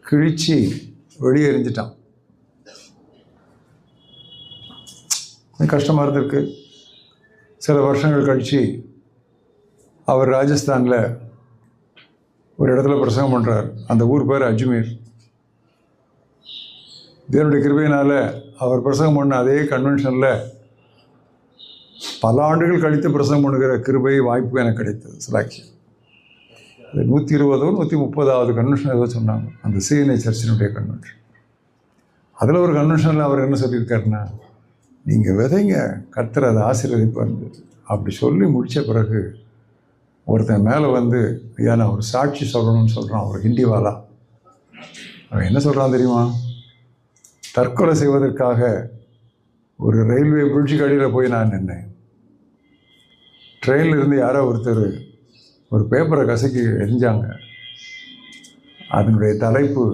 கிழிச்சு வெளியே எறிஞ்சிட்டான். கஷ்டமாக இருந்திருக்கு. சில வருஷங்கள் கழித்து அவர் ராஜஸ்தானில் ஒரு இடத்துல பிரசங்கம் பண்ணுறார். அந்த ஊர் பேர் அஜ்மீர். தேவனுடைய கிருபையினால் அவர் பிரசங்கம் பண்ண அதே கன்வென்ஷனில் பல ஆண்டுகள் கழித்து பிரசங்கம் பண்ணுகிற கிருபை வாய்ப்பு எனக்கு கிடைத்தது. சிலாக்கியம். அது 120 130வது கன்வென்ஷன் ஏதோ சொன்னாங்க, அந்த சிஎன்ஐ சர்ச்சினுடைய கன்வென்ஷன். அதில் ஒரு கன்வென்ஷனில் அவர் என்ன சொல்லியிருக்காருன்னா, நீங்கள் விதைங்க, கர்த்தர் அதை ஆசீர்வதிப்பார் அப்படி சொல்லி முடித்த பிறகு ஒருத்தன் மேலே வந்து, ஐயா நான் ஒரு சாட்சி சொல்லணும்னு சொல்கிறான். ஒரு ஹிந்திவாலா. அவன் என்ன சொல்கிறான் தெரியுமா? தற்கொலை செய்வதற்காக ஒரு ரயில்வே பிரிட்ஜுக்கு அடியில் போய் நான் நின்னேன். ட்ரெயினில் இருந்து யாரோ ஒருத்தர் ஒரு பேப்பரை கசக்கி எரிஞ்சாங்க. அதனுடைய தலைப்பு